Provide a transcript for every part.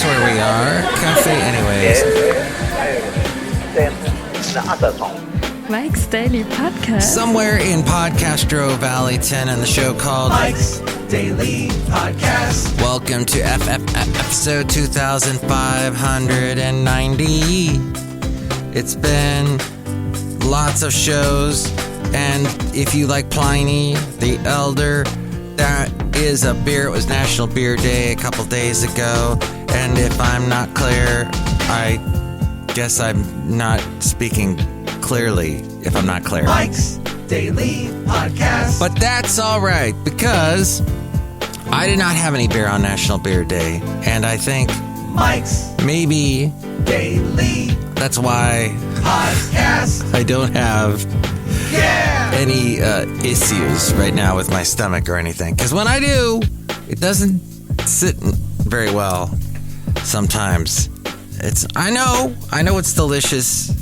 where we are. Cafe anyways. Mike's Daily Podcast. Somewhere in Podcastro Valley 10 and the show called Mike's Daily Podcast. Welcome to episode 2590. It's been lots of shows, and if you like Pliny the Elder, that is a beer. It was National Beer Day a couple days ago, and if I'm not clear, I guess I'm not speaking clearly if I'm not clear. Mike's Daily Podcast. But that's all right, because I did not have any beer on National Beer Day, and I think Mike's maybe Daily that's why Podcast. I don't have any issues right now with my stomach or anything. Because when I do, it doesn't sit very well sometimes. I know it's delicious,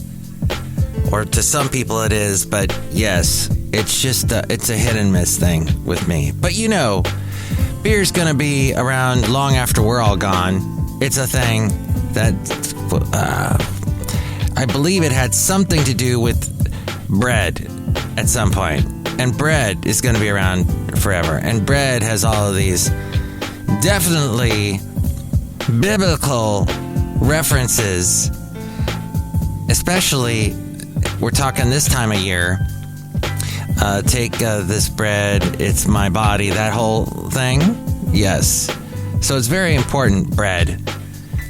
or to some people it is, but yes, it's just it's a hit and miss thing with me. But you know, beer's gonna be around long after we're all gone. It's a thing that I believe it had something to do with bread at some point. And bread is going to be around forever. And bread has all of these definitely biblical references, especially we're talking this time of year. Take this bread, it's my body, that whole thing. Yes. So it's very important, bread,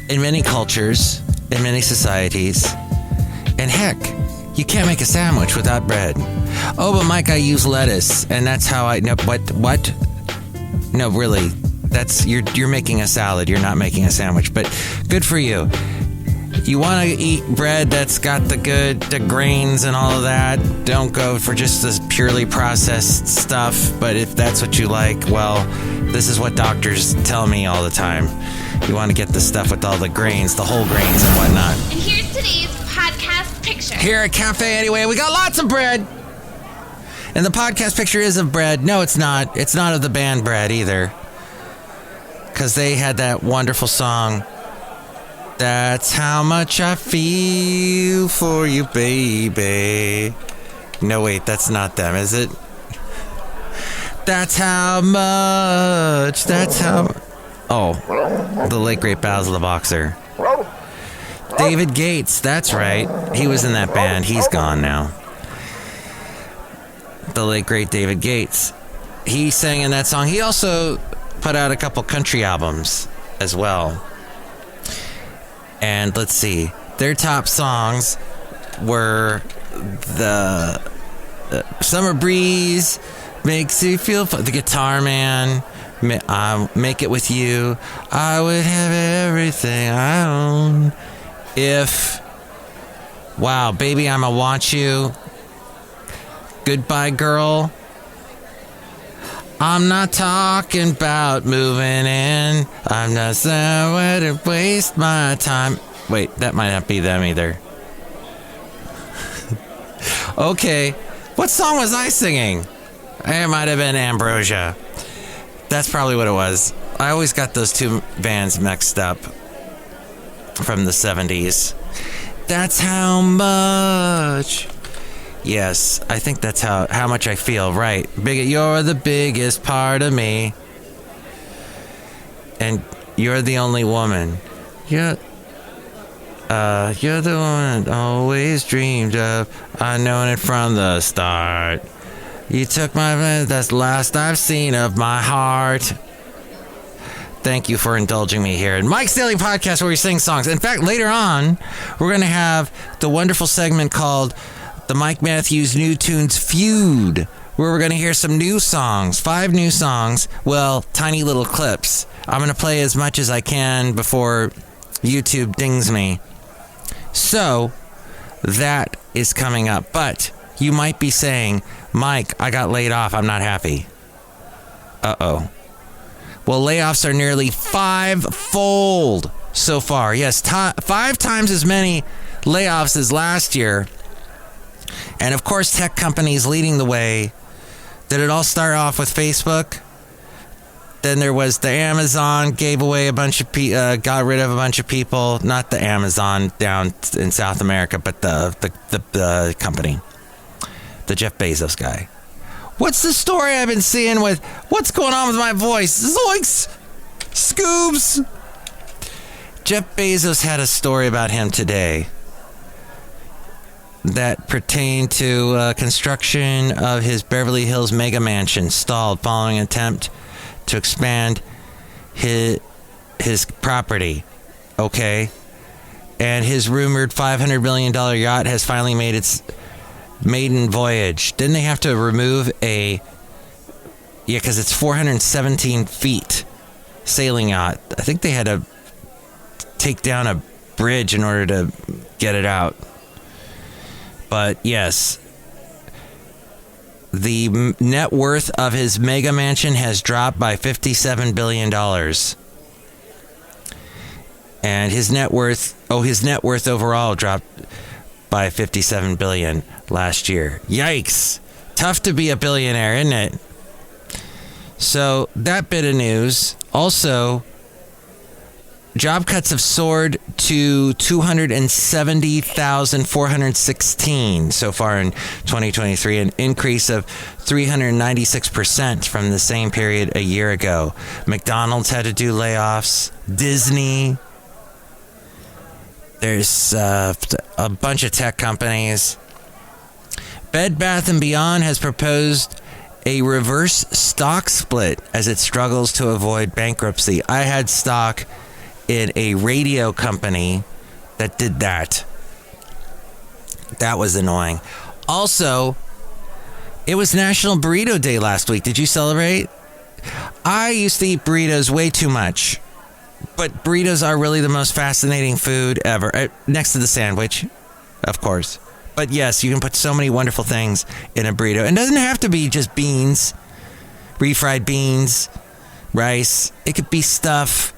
in many cultures, in many societies. And heck, you can't make a sandwich without bread. Oh, but Mike, I use lettuce, and that's how I know. What? No, really, that's you're making a salad. You're not making a sandwich. But good for you. You want to eat bread that's got the grains and all of that. Don't go for just this purely processed stuff. But if that's what you like, well, this is what doctors tell me all the time. You want to get the stuff with all the grains, the whole grains and whatnot. And here's today's podcast picture. Here at Cafe Anyway, we got lots of bread. And the podcast picture is of bread. No, it's not. It's not of the band Bread either. Because they had that wonderful song, That's How Much I Feel For You, Baby. No, wait, that's not them, is it? That's how much, that's how... Oh, the late great Basil the Boxer. David Gates, that's right. He was in that band. He's gone now. The late great David Gates. He sang in that song. He also put out a couple country albums as well. And let's see. Their top songs were the Summer Breeze, Makes You Feel Fun, The Guitar Man, Make It With You, I Would Have Everything I Own, If, Wow, Baby, I'ma Want You, Goodbye Girl, I'm not talking about moving in, I'm not somewhere to waste my time. Wait, that might not be them either. Okay, what song was I singing? It might have been Ambrosia. That's probably what it was. I always got those two bands mixed up from the 70s. That's how much. Yes, I think that's how much I feel, right. You're the biggest part of me. And you're the only woman. You're the one I always dreamed of. I known it from the start. You took my... That's the last I've seen of my heart. Thank you for indulging me here in Mike's Daily Podcast, where we sing songs. In fact, later on, we're going to have the wonderful segment called the Mike Matthews New Tunes Feud, where we're going to hear some new songs, 5 new songs, well, tiny little clips. I'm going to play as much as I can before YouTube dings me. So, that is coming up. But you might be saying, Mike, I got laid off. I'm not happy. Uh-oh. Well, layoffs are nearly 5-fold so far. Yes, 5 times as many layoffs as last year. And, of course, tech companies leading the way. Did it all start off with Facebook? Then there was the Amazon gave away a bunch of got rid of a bunch of people. Not the Amazon down in South America, but the company, the Jeff Bezos guy. What's the story I've been seeing with what's going on with my voice? Zoinks! Scoobs! Jeff Bezos had a story about him today that pertained to construction of his Beverly Hills mega mansion stalled following an attempt to expand his property. Okay? And his rumored $500 million yacht has finally made its maiden voyage. Didn't they have to remove because it's 417 feet sailing yacht. I think they had to take down a bridge in order to get it out. But yes, the net worth of his mega mansion has dropped by $57 billion. And his net worth overall dropped by $57 billion last year. Yikes. Tough to be a billionaire, isn't it? So that bit of news. Also, job cuts have soared to 270,416 so far in 2023, an increase of 396% from the same period a year ago. McDonald's had to do layoffs. Disney. There's a bunch of tech companies. Bed Bath & Beyond has proposed a reverse stock split as it struggles to avoid bankruptcy. I had stock in a radio company that did that. That was annoying. Also, it was National Burrito Day last week. Did you celebrate? I used to eat burritos way too much. But burritos are really the most fascinating food ever. Next to the sandwich, of course. But yes, you can put so many wonderful things in a burrito. And it doesn't have to be just beans, refried beans, rice. It could be stuff.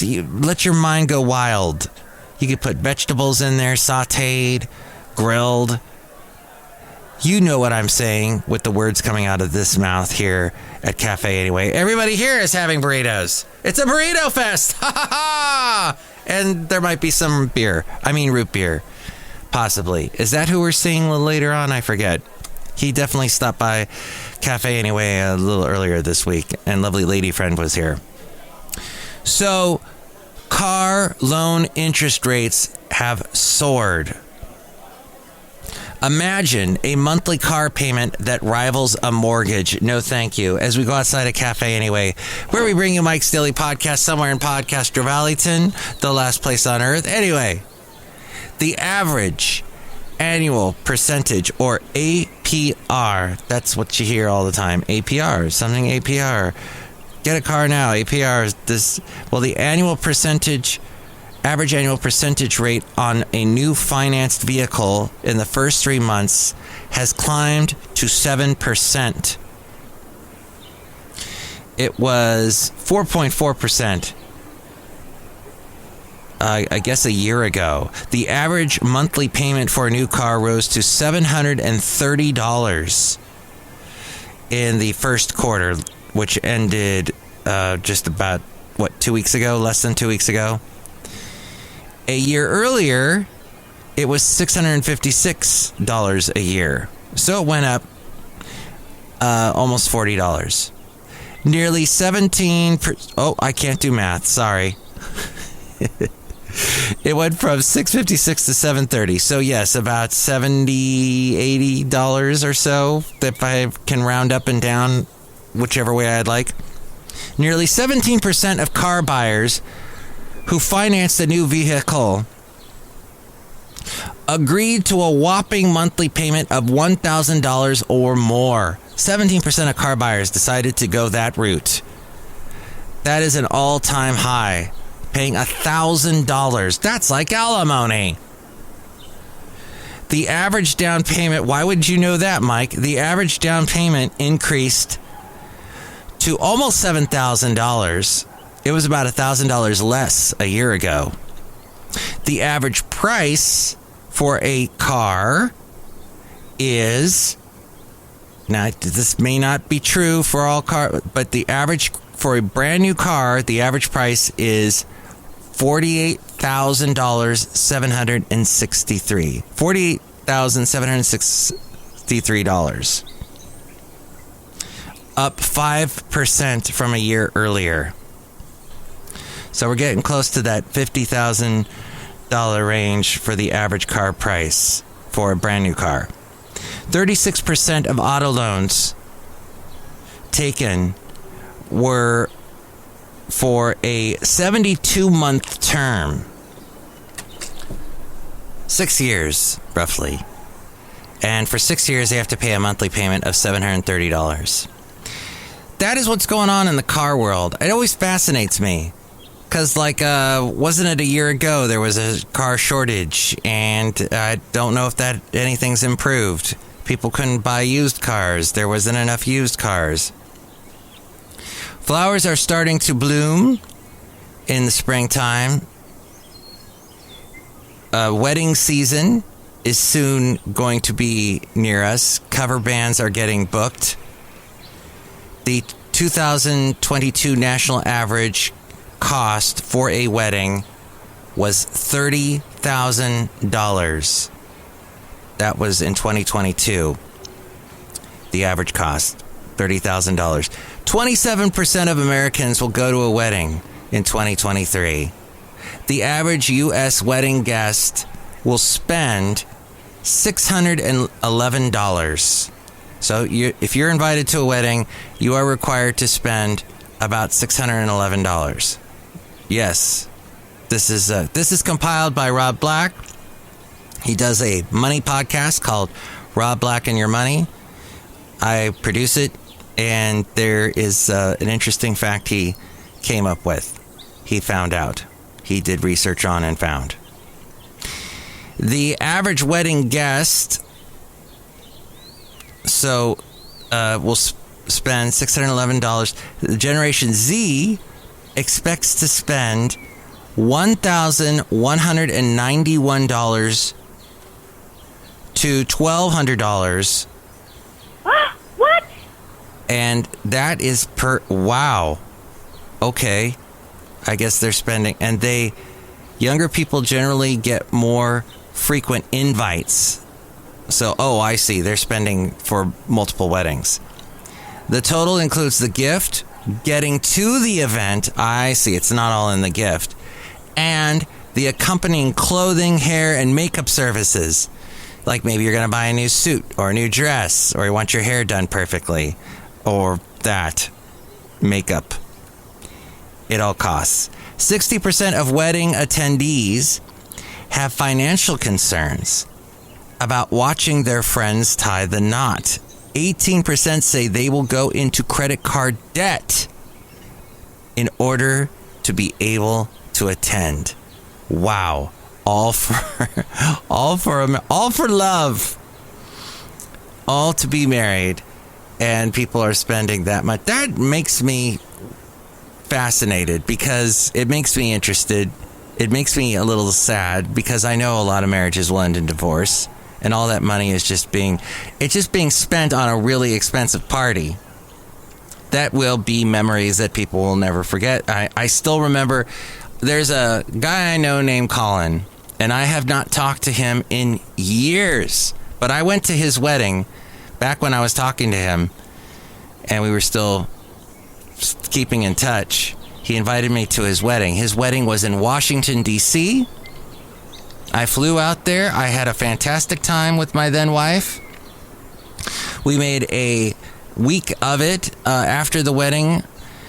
Let your mind go wild. You could put vegetables in there, sautéed, grilled. You know what I'm saying with the words coming out of this mouth here at Cafe Anyway. Everybody here is having burritos. It's a burrito fest. Ha ha ha! And there might be some beer. I mean root beer. Possibly. Is that who we're seeing a little later on? I forget. He definitely stopped by Cafe Anyway a little earlier this week. And lovely lady friend was here. So, car loan interest rates have soared. Imagine a monthly car payment that rivals a mortgage. No, thank you. As we go outside a Cafe Anyway, where we bring you Mike's Daily Podcast somewhere in Podcaster Valleyton, the last place on earth. Anyway, the average annual percentage, or APR, that's what you hear all the time. APR, something APR. Get a car now. APR is this. Well, the average annual percentage rate on a new financed vehicle in the first 3 months has climbed to 7%. It was 4.4%, I guess, a year ago. The average monthly payment for a new car rose to $730 in the first quarter, which ended just about, 2 weeks ago? Less than 2 weeks ago. A year earlier, it was $656 a year. So it went up almost $40. Nearly 17%. Oh, I can't do math. Sorry. It went from $656 to $730. So yes, about $70, $80 or so, if I can round up and down whichever way I'd like. Nearly 17% of car buyers who financed a new vehicle agreed to a whopping monthly payment of $1,000 or more. 17% of car buyers decided to go that route. That is an all-time high. Paying $1,000. That's like alimony. The average down payment, why would you know that, Mike? The average down payment increased to almost $7,000. It was about $1,000 less a year ago. The average price for a car is, now this may not be true for all cars, but the average for a brand new car, the average price is $48,763. $48,763. Up 5% from a year earlier. So we're getting close to that $50,000 range for the average car price for a brand new car. 36% of auto loans taken were for a 72-month term. 6 years, roughly. And for 6 years, they have to pay a monthly payment of $730. That is what's going on in the car world. It always fascinates me. Because, wasn't it a year ago there was a car shortage? And I don't know if anything's improved. People couldn't buy used cars. There wasn't enough used cars. Flowers are starting to bloom in the springtime. Wedding season is soon going to be near us. Cover bands are getting booked. The 2022 national average cost for a wedding was $30,000. That was in 2022. The average cost, $30,000. 27% of Americans will go to a wedding in 2023. The average U.S. wedding guest will spend $611. So if you're invited to a wedding, you are required to spend about $611. Yes, this is compiled by Rob Black. He does a money podcast called Rob Black and Your Money. I produce it, and there is an interesting fact he came up with. He found out. He did research on and found. The average wedding guest will spend $611. The Generation Z expects to spend $1,191 to $1,200. What? And that is wow. Okay. I guess they're spending, and younger people generally get more frequent invites. So, I see. They're spending for multiple weddings. The total includes the gift, getting to the event. I see. It's not all in the gift. And the accompanying clothing, hair, and makeup services. Like maybe you're going to buy a new suit or a new dress, or you want your hair done perfectly, or that makeup. It all costs. 60% of wedding attendees have financial concerns about watching their friends tie the knot. 18% say they will go into credit card debt in order to be able to attend. Wow. All for love. All to be married. And people are spending that much. That makes me fascinated, because it makes me interested. It makes me a little sad, because I know a lot of marriages will end in divorce, and all that money is just being spent on a really expensive party. That will be memories that people will never forget. I still remember, there's a guy I know named Colin, and I have not talked to him in years, but I went to his wedding back when I was talking to him, and we were still keeping in touch. He invited me to his wedding. His wedding was in Washington, D.C. I flew out there. I had a fantastic time with my then wife. We made a week of it. After the wedding,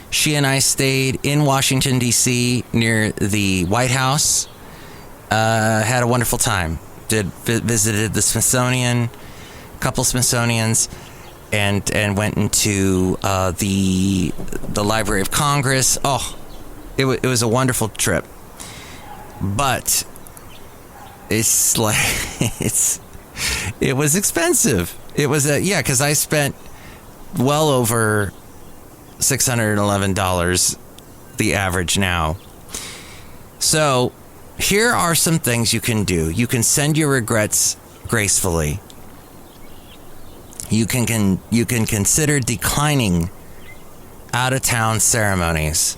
she and I stayed in Washington, D.C. near the White House. Had a wonderful time. Visited the Smithsonian, a couple Smithsonians, and went into the Library of Congress. Oh, it was a wonderful trip. But it's like it was expensive. It was because I spent well over $611, the average now. So here are some things you can do. You can send your regrets gracefully. You can consider declining out-of-town ceremonies.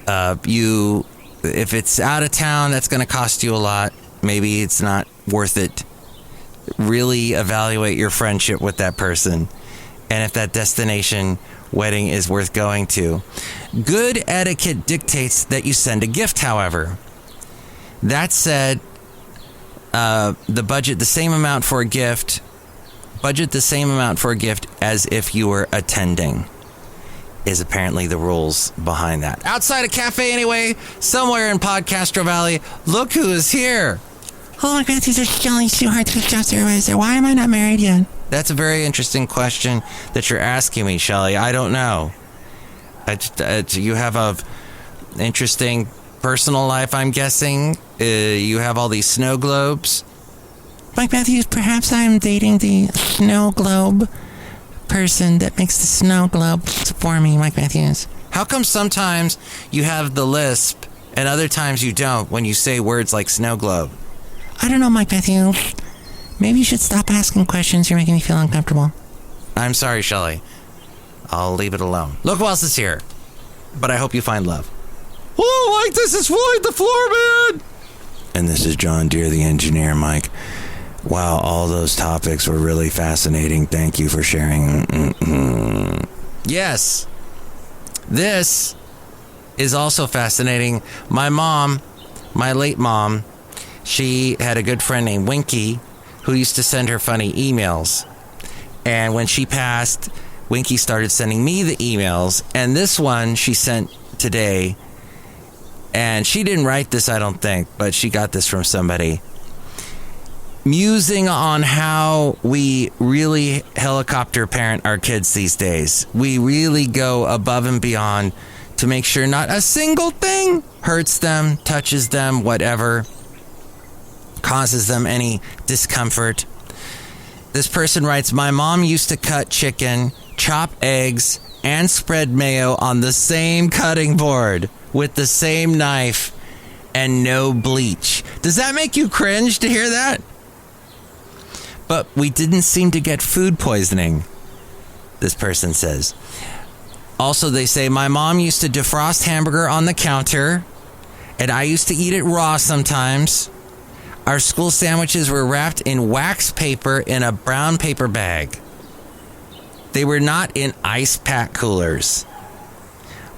If it's out of town, that's going to cost you a lot. Maybe it's not worth it. Really evaluate your friendship with that person, and if that destination wedding is worth going to. Good etiquette dictates that you send a gift, however. That said, budget the same amount for a gift as if you were attending, is apparently the rules behind that. Outside a cafe anyway, somewhere in Podcastro Valley, look who is here. Oh my God, this is Chely Shoehart, the job supervisor. Why am I not married yet? That's a very interesting question that you're asking me, Chely. I don't know. You have a interesting personal life, I'm guessing. You have all these snow globes. Mike Matthews, perhaps I'm dating the snow globe person that makes the snow globes for me, Mike Matthews. How come sometimes you have the lisp and other times you don't when you say words like snow globe? I don't know, Mike Matthews. Maybe you should stop asking questions. You're making me feel uncomfortable. I'm sorry, Chely. I'll leave it alone. Look who else is here. But I hope you find love. Hello, Mike. This is Floyd the Floorman. And this is John Deere, the engineer, Mike. Wow, all those topics were really fascinating. Thank you for sharing. Yes. This is also fascinating. My mom, my late mom, she had a good friend named Winky who used to send her funny emails. And when she passed, Winky started sending me the emails. And this one she sent today. And she didn't write this, I don't think, but she got this from somebody. Musing on how we really helicopter parent our kids these days. We really go above and beyond to make sure not a single thing hurts them, touches them, whatever, causes them any discomfort. This person writes, my mom used to cut chicken, chop eggs, and spread mayo on the same cutting board with the same knife and no bleach. Does that make you cringe to hear that? But we didn't seem to get food poisoning, this person says. Also, they say, my mom used to defrost hamburger on the counter, and I used to eat it raw sometimes. Our school sandwiches were wrapped in wax paper in a brown paper bag. They were not in ice pack coolers.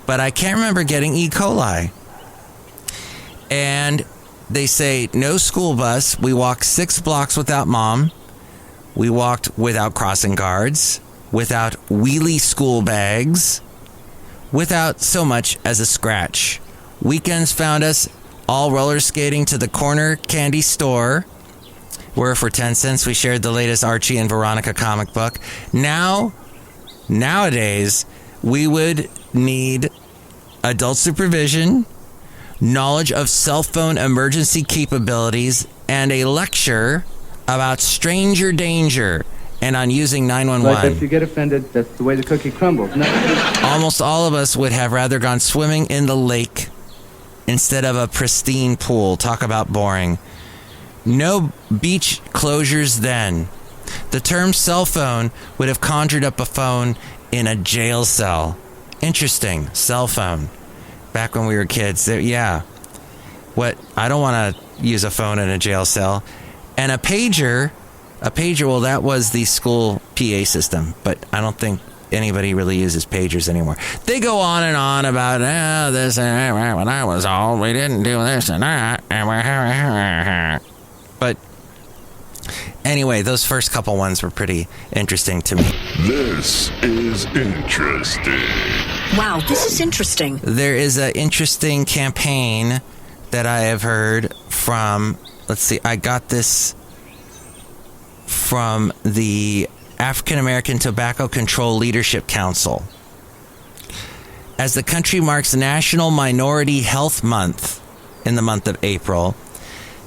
But I can't remember getting E. coli. And they say, no school bus. We walked 6 blocks without mom. We walked without crossing guards, without wheelie school bags, without so much as a scratch. Weekends found us all roller skating to the corner candy store, where for 10 cents we shared the latest Archie and Veronica comic book. Nowadays, we would need adult supervision, knowledge of cell phone emergency capabilities, and a lecture about stranger danger and on using 911. But if you get offended, that's the way the cookie crumbles. Almost all of us would have rather gone swimming in the lake instead of a pristine pool. Talk about boring. No beach closures then. The term cell phone would have conjured up a phone in a jail cell. Interesting. Cell phone. Back when we were kids. Yeah. What? I don't want to use a phone in a jail cell. And a pager, well, that was the school PA system, but I don't think anybody really uses pagers anymore. They go on and on about, this and when I was old, we didn't do this and that. But anyway, those first couple ones were pretty interesting to me. This is interesting. Wow, this is interesting. There is an interesting campaign that I have heard from, let's see, I got this from the African American Tobacco Control Leadership Council. As the country marks National Minority Health Month in the month of April,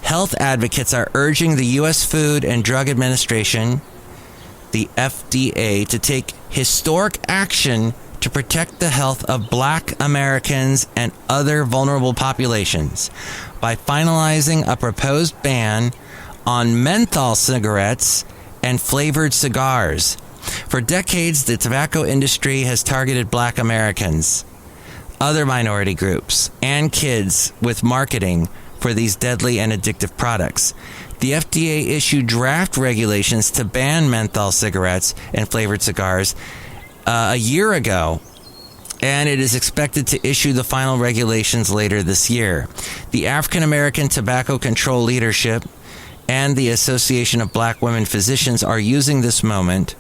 health advocates are urging the U.S. Food and Drug Administration, the FDA, to take historic action to protect the health of Black Americans and other vulnerable populations by finalizing a proposed ban on menthol cigarettes and flavored cigars. For decades, the tobacco industry has targeted black Americans, other minority groups, and kids with marketing for these deadly and addictive products. The FDA issued draft regulations to ban menthol cigarettes and flavored cigars a year ago, and it is expected to issue the final regulations later this year. The African American Tobacco Control Leadership and the Association of Black Women Physicians are using this moment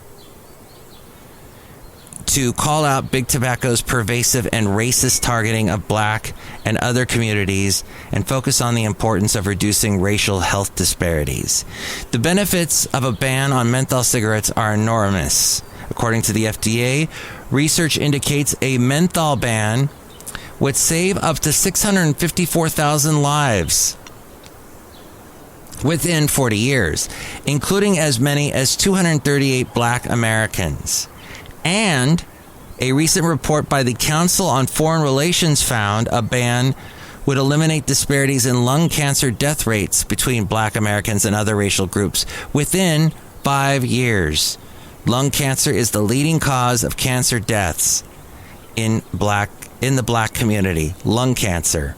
to call out Big Tobacco's pervasive and racist targeting of black and other communities and focus on the importance of reducing racial health disparities. The benefits of a ban on menthol cigarettes are enormous. According to the FDA, research indicates a menthol ban would save up to 654,000 lives within 40 years, including as many as 238 black Americans. And a recent report by the Council on Foreign Relations found a ban would eliminate disparities in lung cancer death rates between black Americans and other racial groups within 5 years. Lung cancer is the leading cause of cancer deaths in the black community. Lung cancer.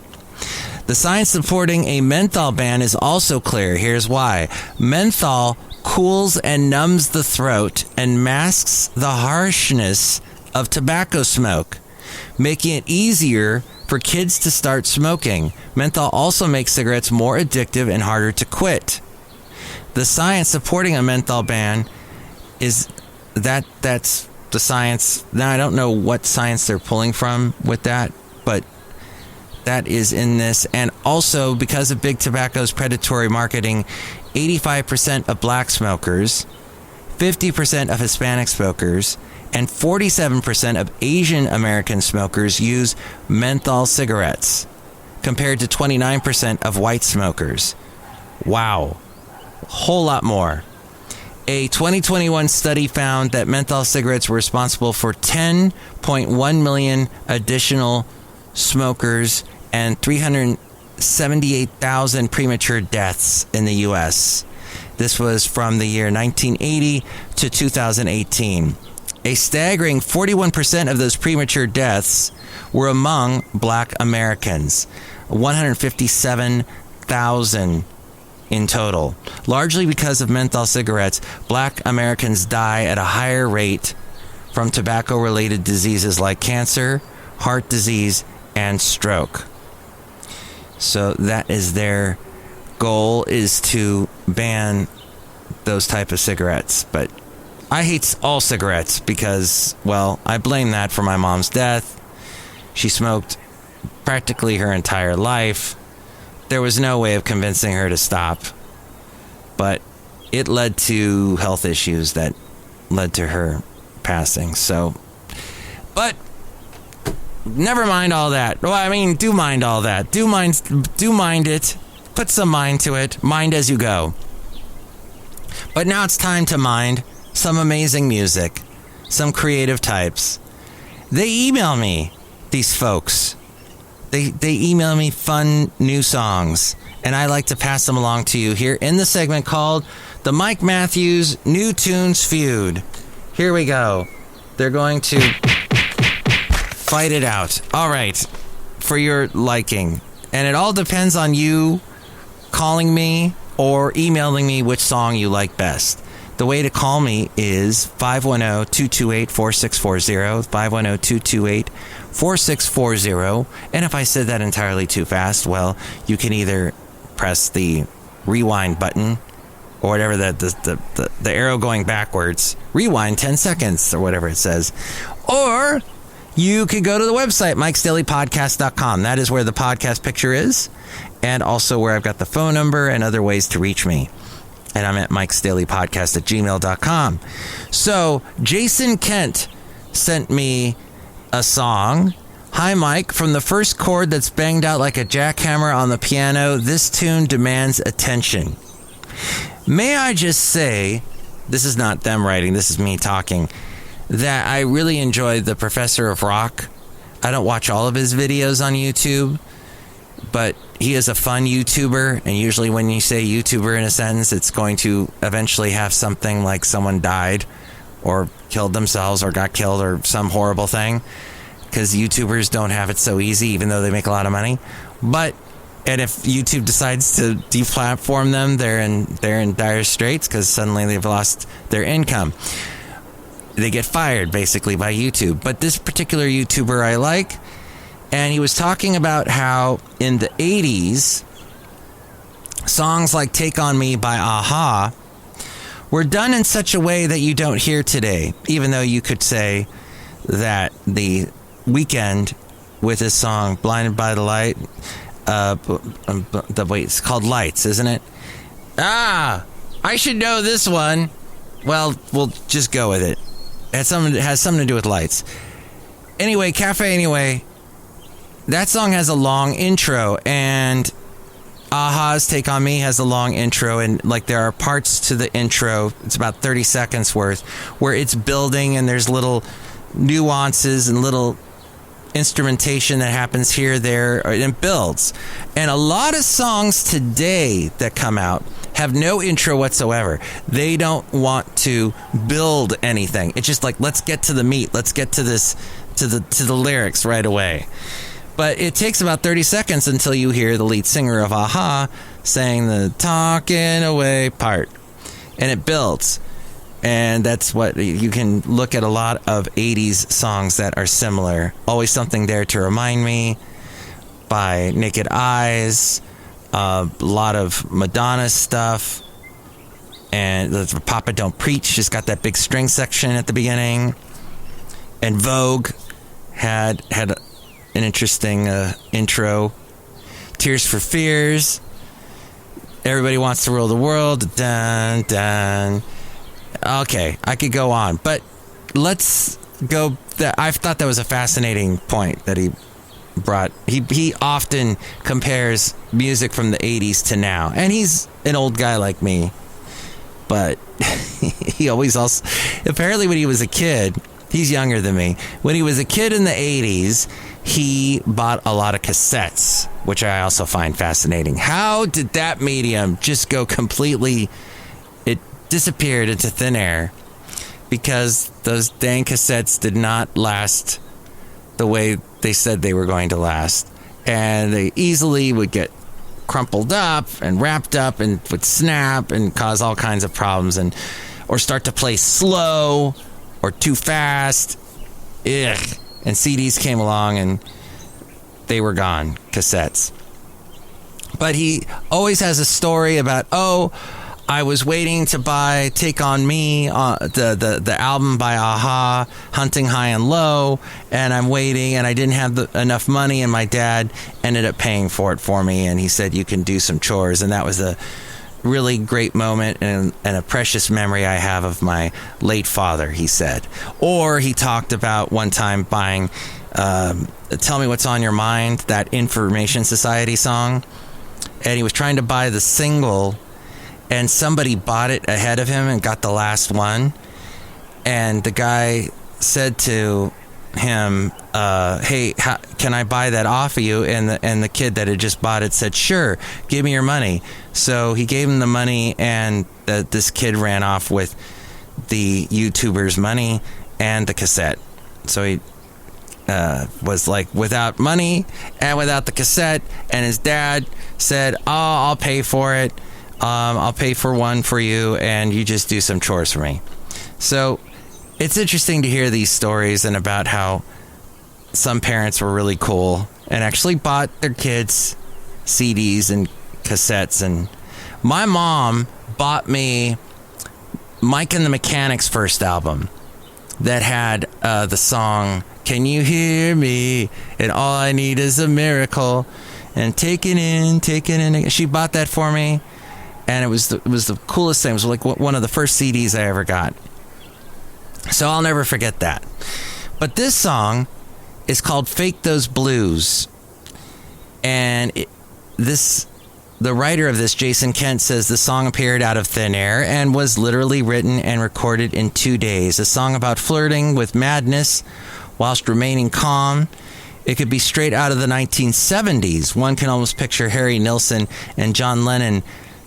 The science supporting a menthol ban is also clear. Here's why. Menthol cools and numbs the throat and masks the harshness of tobacco smoke, making it easier for kids to start smoking. Menthol also makes cigarettes more addictive and harder to quit. The science supporting a menthol ban is that's the science. Now, I don't know what science they're pulling from with that, but that is in this. And also, because of Big Tobacco's predatory marketing, 85% of black smokers, 50% of Hispanic smokers, and 47% of Asian American smokers use menthol cigarettes, compared to 29% of white smokers. Wow. A whole lot more. A 2021 study found that menthol cigarettes were responsible for 10.1 million additional smokers and 378,000 premature deaths in the U.S. This was from the year 1980 to 2018. A staggering 41% of those premature deaths were among black Americans, 157,000 in total. Largely because of menthol cigarettes, black Americans die at a higher rate from tobacco-related diseases like cancer, heart disease, and stroke. So that is their goal, is to ban those type of cigarettes. But I hate all cigarettes because, well, I blame that for my mom's death. She smoked practically her entire life. There was no way of convincing her to stop, but it led to health issues that led to her passing. So, but never mind all that. Well, I mean, do mind all that. Do mind it. Put some mind to it. Mind as you go. But now it's time to mind some amazing music, some creative types. They email me, these folks. They email me fun new songs, and I like to pass them along to you here in the segment called the Mike Matthews New Tunes Feud. Here we go. They're going to fight it out. All right, for your liking. And it all depends on you calling me or emailing me which song you like best. The way to call me is 510-228-4640, 510-228-4640. And if I said that entirely too fast, well, you can either press the rewind button or whatever, the arrow going backwards, rewind 10 seconds or whatever it says. Or you could go to the website, MikesDailyPodcast.com. That is where the podcast picture is, and also where I've got the phone number and other ways to reach me. And I'm at MikesDailyPodcast@gmail.com. So Jason Kent sent me a song. Hi, Mike. From the first chord that's banged out like a jackhammer on the piano, this tune demands attention. May I just say, this is not them writing, this is me talking, that I really enjoy the Professor of Rock. I don't watch all of his videos on YouTube, but he is a fun YouTuber, and usually when you say YouTuber in a sentence, it's going to eventually have something like someone died or killed themselves or got killed or some horrible thing, because YouTubers don't have it so easy, even though they make a lot of money. And if YouTube decides to deplatform them, they're in dire straits, because suddenly they've lost their income. They get fired, basically, by YouTube. But this particular YouTuber I like, and he was talking about how in the 80s, songs like Take On Me by a-ha were done in such a way that you don't hear today, even though you could say that the Weeknd with his song Blinded by the Light, it's called Lights, isn't it? I should know this one. Well, we'll just go with it. It has something to do with lights. Anyway, Cafe Anyway, that song has a long intro, and a-ha's Take On Me has a long intro, and like there are parts to the intro, it's about 30 seconds worth, where it's building and there's little nuances and little instrumentation that happens here, there, and it builds. And a lot of songs today that come out have no intro whatsoever. They don't want to build anything. It's just like, let's get to the meat. Let's get to this, to the lyrics right away. But it takes about 30 seconds until you hear the lead singer of a-ha saying the talking away part. And it builds. And that's what you can look at a lot of 80s songs that are similar. Always Something There to Remind Me by Naked Eyes. A lot of Madonna stuff. And the Papa Don't Preach just got that big string section at the beginning. And Vogue had an interesting intro. Tears for Fears. Everybody Wants to Rule the World. Dun, dun. Okay, I could go on, but let's go. I thought that was a fascinating point that he brought. He often compares music from the 80s to now, and he's an old guy like me, but he always also, apparently when he was a kid, he's younger than me. When he was a kid in the 80s, he bought a lot of cassettes, which I also find fascinating. How did that medium just go completely, it disappeared into thin air, because those dang cassettes did not last the way they said they were going to last. And they easily would get crumpled up and wrapped up and would snap and cause all kinds of problems, or start to play slow or too fast. Ugh. And CDs came along and they were gone, cassettes. But he always has a story about, I was waiting to buy Take On Me, the album by a-ha, Hunting High and Low, and I'm waiting, and I didn't have enough money, and my dad ended up paying for it for me, and he said, you can do some chores. And that was a really great moment and a precious memory I have of my late father, he said. Or he talked about one time buying Tell Me What's on Your Mind, that Information Society song, and he was trying to buy the single, and somebody bought it ahead of him and got the last one. And the guy said to him, hey, can I buy that off of you? And the kid that had just bought it said, sure, give me your money. So he gave him the money, and this kid ran off with the YouTuber's money and the cassette. So he was like without money and without the cassette, and his dad said, I'll pay for it. I'll pay for one for you, and you just do some chores for me. So it's interesting to hear these stories, and about how some parents were really cool and actually bought their kids CDs and cassettes. And my mom bought me Mike and the Mechanics' first album that had the song Can You Hear Me? And All I Need Is a Miracle. And Taken In. She bought that for me. And it was the coolest thing. It was like one of the first CDs I ever got. So I'll never forget that. But this song is called Fake Those Blues. And the writer of this, Jason Kent, says the song appeared out of thin air and was literally written and recorded in 2 days. A song about flirting with madness whilst remaining calm. It could be straight out of the 1970s. One can almost picture Harry Nilsson and John Lennon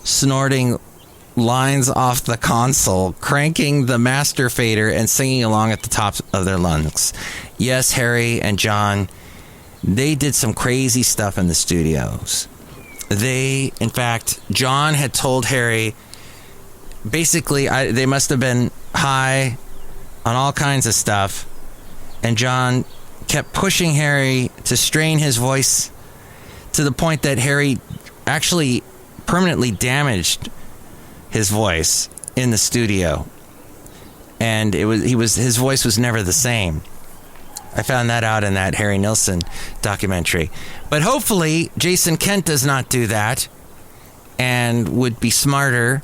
snorting lines off the console, cranking the master fader and singing along at the top of their lungs. Yes, Harry and John, they did some crazy stuff in the studios. In fact, John had told Harry, basically, they must have been high on all kinds of stuff, and John kept pushing Harry to strain his voice to the point that Harry actually permanently damaged his voice in the studio, and his voice was never the same. I found that out in that Harry Nilsson documentary. But hopefully Jason Kent does not do that and would be smarter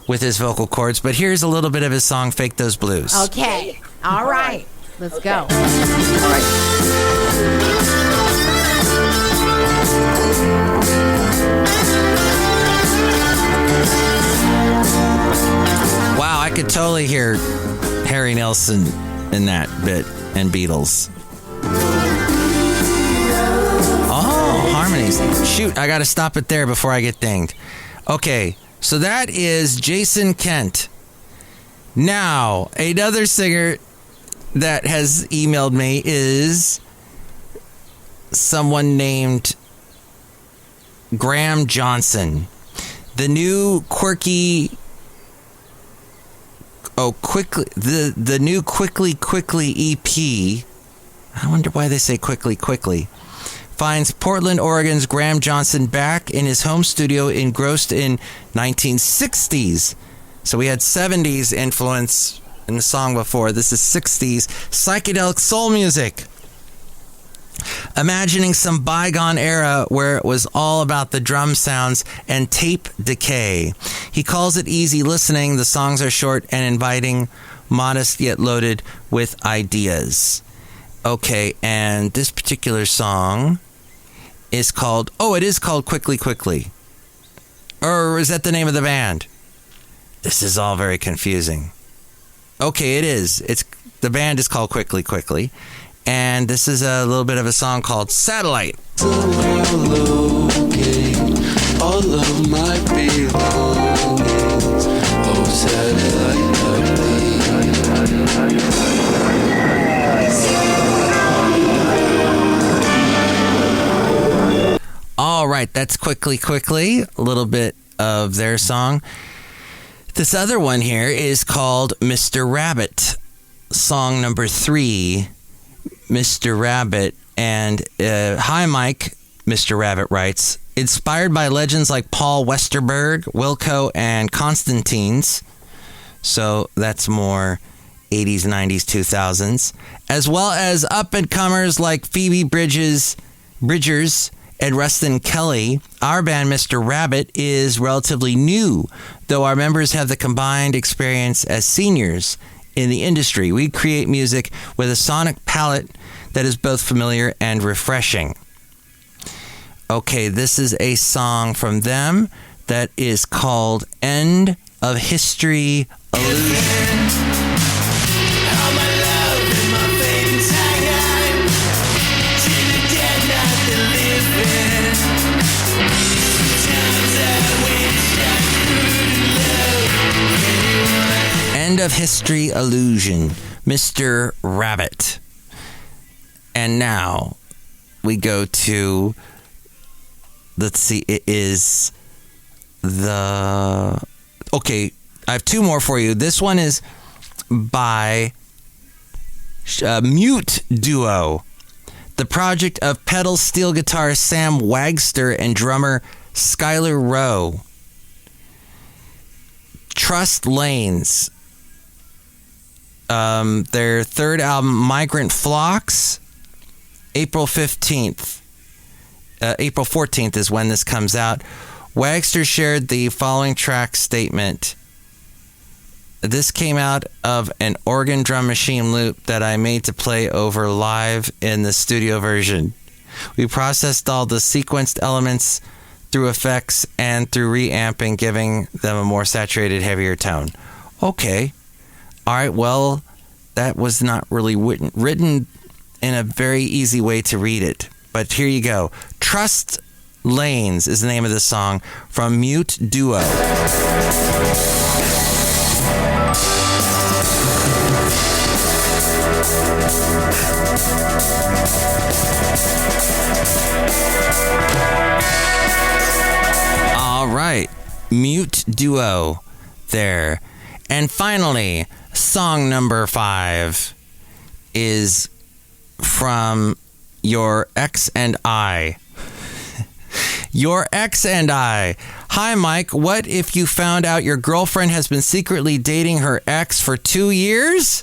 with his vocal cords. But here's a little bit of his song, Fake Those Blues. Okay. All right. Let's go. Wow, I could totally hear Harry Nilsson in that bit and Beatles. Oh, harmonies. Shoot, I got to stop it there before I get dinged. Okay, so that is Jason Kent. Now, another singer that has emailed me is someone named Graham Johnson. The new quirky... the new Quickly EP, I wonder why they say Quickly, finds Portland, Oregon's Graham Johnson back in his home studio engrossed in 1960s. So we had 70s influence in the song before. This is 60s psychedelic soul music. Imagining some bygone era where it was all about the drum sounds and tape decay. He calls it easy listening. The songs are short and inviting, modest yet loaded with ideas. Okay, and this particular song is called, it is called Quickly. Or is that the name of the band? This is all very confusing. Okay, it is. The band is called Quickly. And this is a little bit of a song called Satellite. All of my belongings. Oh, satellite. All right, that's Quickly. A little bit of their song. This other one here is called Mr. Rabbit. Song number 3. Mr. Rabbit, and hi Mike, Mr. Rabbit writes, inspired by legends like Paul Westerberg, Wilco, and Constantines, so that's more 80s, 90s, 2000s, as well as up-and-comers like Phoebe Bridgers and Rustin Kelly. Our band, Mr. Rabbit, is relatively new, though our members have the combined experience as seniors in the industry. We create music with a sonic palette that is both familiar and refreshing. Okay, this is a song from them that is called End of History Illusion. End of History Illusion, Mr. Rabbit. And now we go to, let's see, it is the, okay, I have 2 more for you. This one is by Mute Duo, the project of pedal steel guitarist Sam Wagster and drummer Skylar Rowe. Trust Lanes. Their third album, Migrant Flocks, April 15th. April 14th is when this comes out. Wagster shared the following track statement. This came out of an organ drum machine loop that I made to play over live in the studio version. We processed all the sequenced elements through effects and through reamping, giving them a more saturated, heavier tone. Okay. All right, well, that was not really written in a very easy way to read it. But here you go. Trust Lanes is the name of this song from Mute Duo. All right, Mute Duo there. And finally, song number 5 is from Your Ex and I. Your Ex and I. Hi, Mike. What if you found out your girlfriend has been secretly dating her ex for 2 years?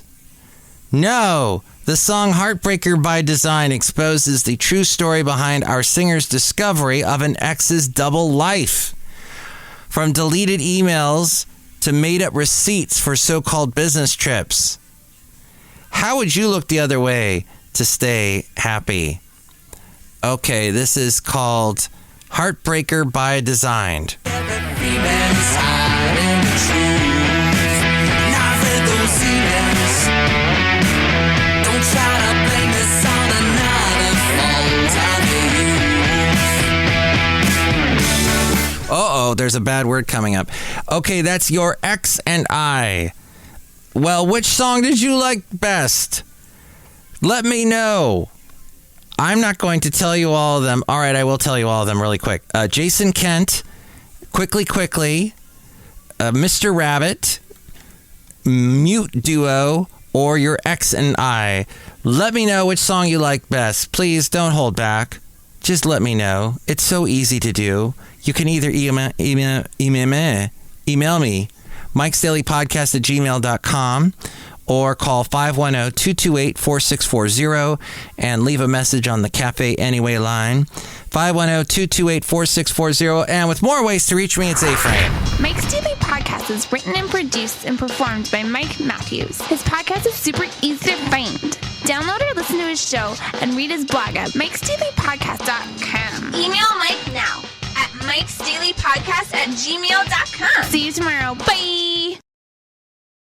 No. The song Heartbreaker by Design exposes the true story behind our singer's discovery of an ex's double life. From deleted emails to made-up receipts for so-called business trips. How would you look the other way to stay happy? Okay, this is called Heartbreaker by Design. Uh-oh, there's a bad word coming up. Okay, that's Your Ex and I. Well, which song did you like best? Let me know. I'm not going to tell you all of them. All right, I will tell you all of them really quick. Jason Kent, Quickly, Mr. Rabbit, Mute Duo, or Your Ex and I. Let me know which song you like best. Please don't hold back. Just let me know. It's so easy to do. You can either email me, MikesDailyPodcast@gmail.com, or call 510-228-4640 and leave a message on the Cafe Anyway line. 510-228-4640. And with more ways to reach me, it's A-Frame. Mike's Daily Podcast is written and produced and performed by Mike Matthews. His podcast is super easy to find. Download or listen to his show and read his blog at MikesDailyPodcast.com. Email Mike now at MikesDailyPodcast@gmail.com. See you tomorrow. Bye.